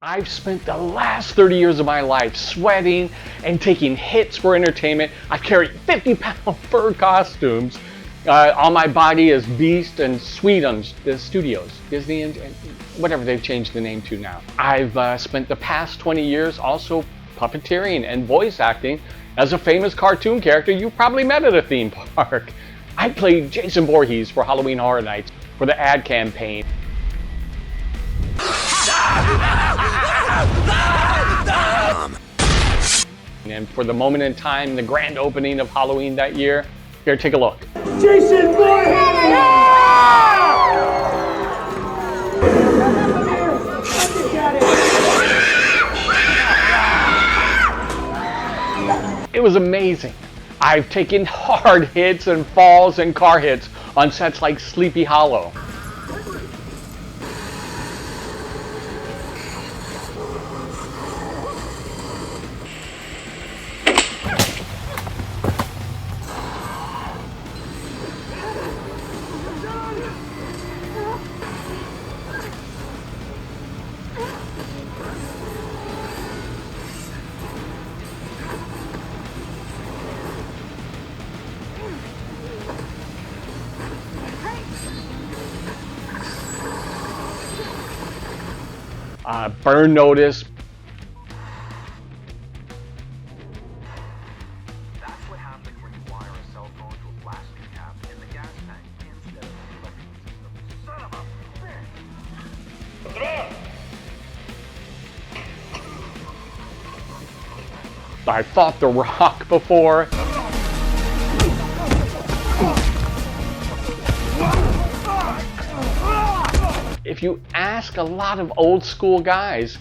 I've spent the last 30 years of my life sweating and taking hits for entertainment. I've carried 50-pound fur costumes on my body as Beast and Sweetums, the studios, Disney and whatever they've changed the name to now. I've spent the past 20 years also puppeteering and voice acting as a famous cartoon character you probably met at a theme park. I played Jason Voorhees for Halloween Horror Nights for the ad campaign. And for the moment in time, the grand opening of Halloween that year, here, take a look. Jason Voorhees! It was amazing. I've taken hard hits and falls and car hits on sets like Sleepy Hollow. Burn Notice. That's what happens when you wire a cell phone to a plastic cap in the gas tank instead of the electrical system. Son of a bitch! I fought The Rock before. If you ask a lot of old school guys,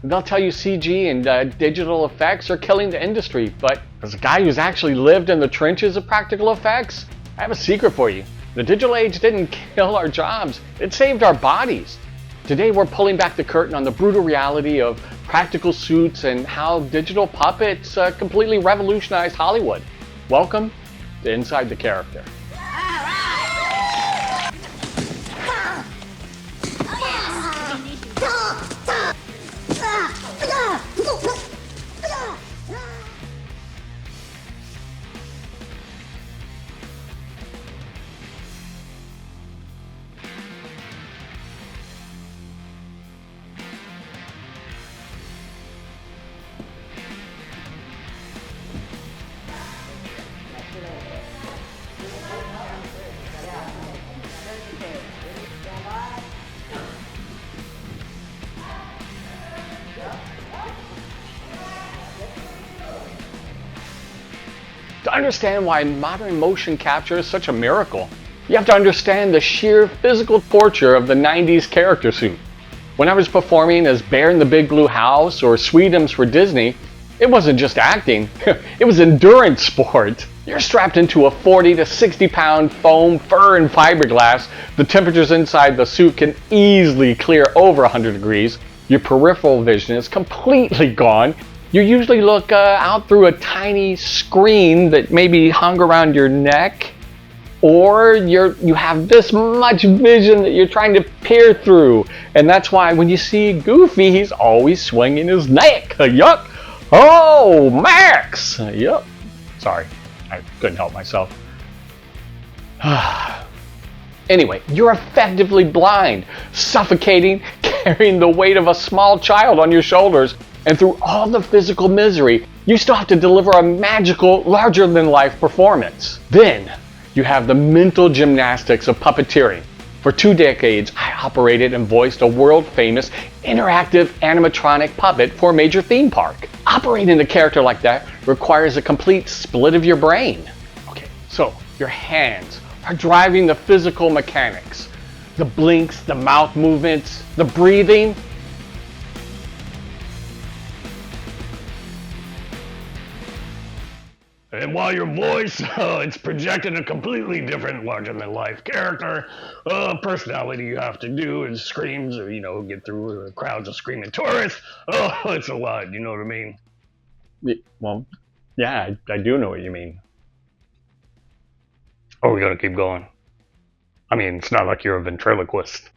they'll tell you CG and digital effects are killing the industry. But as a guy who's actually lived in the trenches of practical effects, I have a secret for you. The digital age didn't kill our jobs, it saved our bodies. Today we're pulling back the curtain on the brutal reality of practical suits and how digital puppets completely revolutionized Hollywood. Welcome to Inside the Character. To understand why modern motion capture is such a miracle, you have to understand the sheer physical torture of the 90s character suit. When I was performing as Bear in the Big Blue House or Sweetums for Disney, it wasn't just acting, it was endurance sport. You're strapped into a 40 to 60 pound foam, fur, and fiberglass. The temperatures inside the suit can easily clear over 100 degrees. Your peripheral vision is completely gone. You usually look out through a tiny screen that maybe hung around your neck, or you have this much vision that you're trying to peer through. And that's why when you see Goofy, he's always swinging his neck. Yuck! Oh, Max! Yup. Sorry, I couldn't help myself. Anyway, you're effectively blind, suffocating, carrying the weight of a small child on your shoulders. And through all the physical misery, you still have to deliver a magical, larger-than-life performance. Then, you have the mental gymnastics of puppeteering. For 2 decades, I operated and voiced a world-famous interactive animatronic puppet for a major theme park. Operating a character like that requires a complete split of your brain. Okay, so your hands are driving the physical mechanics. The blinks, the mouth movements, the breathing. And while your voice, it's projecting a completely different larger-than-life character, personality you have to do and screams, or, get through crowds of screaming tourists. Oh, it's a lot, you know what I mean? Well, yeah, I do know what you mean. Oh, we gotta keep going. I mean, it's not like you're a ventriloquist.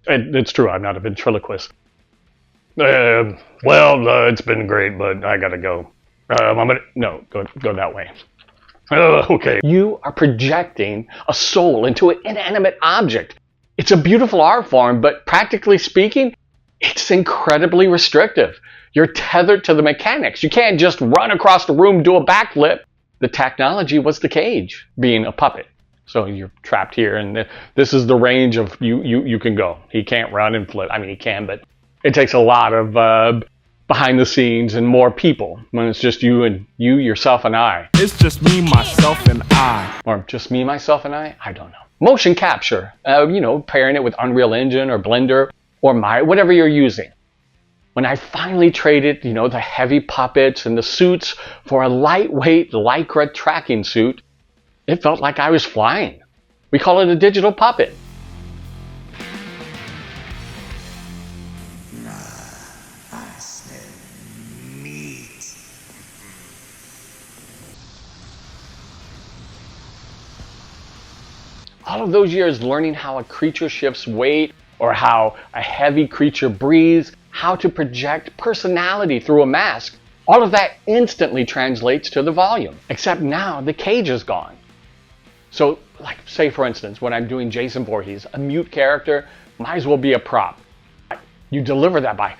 It's true, I'm not a ventriloquist. It's been great, but I gotta go. No, go that way. Okay. You are projecting a soul into an inanimate object. It's a beautiful art form, but practically speaking, it's incredibly restrictive. You're tethered to the mechanics. You can't just run across the room, do a backflip. The technology was the cage, being a puppet. So you're trapped here, and this is the range of you can go. He can't run and flip. I mean, he can, but it takes a lot of behind the scenes and more people when it's just you, yourself, and I. It's just me, myself, and I. Or just me, myself, and I don't know. Motion capture, pairing it with Unreal Engine or Blender or whatever you're using. When I finally traded, the heavy puppets and the suits for a lightweight Lycra tracking suit, it felt like I was flying. We call it a digital puppet. All of those years learning how a creature shifts weight or how a heavy creature breathes, how to project personality through a mask, all of that instantly translates to the volume. Except now the cage is gone. So, like, say for instance, when I'm doing Jason Voorhees, a mute character might as well be a prop. You deliver that by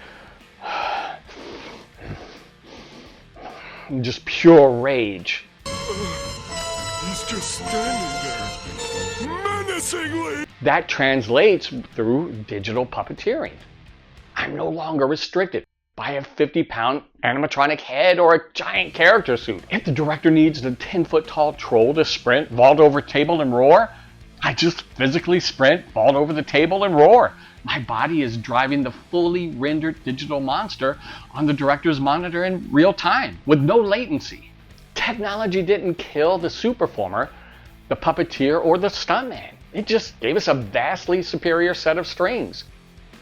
just pure rage. He's just standing there, menacingly. That translates through digital puppeteering. I'm no longer restricted by a 50-pound animatronic head or a giant character suit. If the director needs the 10-foot-tall troll to sprint, vault over a table, and roar, I just physically sprint, vault over the table, and roar. My body is driving the fully rendered digital monster on the director's monitor in real time with no latency. Technology didn't kill the suit performer, the puppeteer, or the stuntman. It just gave us a vastly superior set of strings.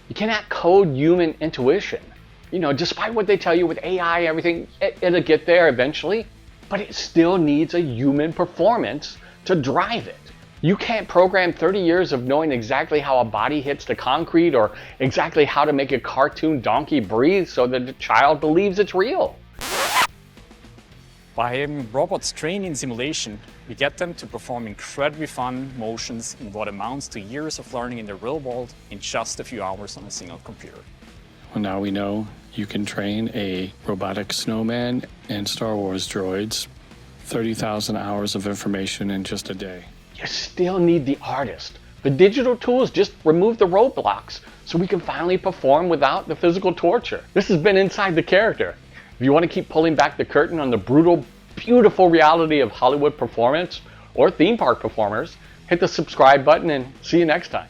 You cannot code human intuition. Despite what they tell you with AI, everything, it'll get there eventually, but it still needs a human performance to drive it. You can't program 30 years of knowing exactly how a body hits the concrete or exactly how to make a cartoon donkey breathe so that the child believes it's real. By having robots trained in simulation, we get them to perform incredibly fun motions in what amounts to years of learning in the real world in just a few hours on a single computer. Well, now we know you can train a robotic snowman and Star Wars droids 30,000 hours of information in just a day. You still need the artist. The digital tools just remove the roadblocks so we can finally perform without the physical torture. This has been Inside the Character. If you want to keep pulling back the curtain on the brutal, beautiful reality of Hollywood performance or theme park performers, hit the subscribe button and see you next time.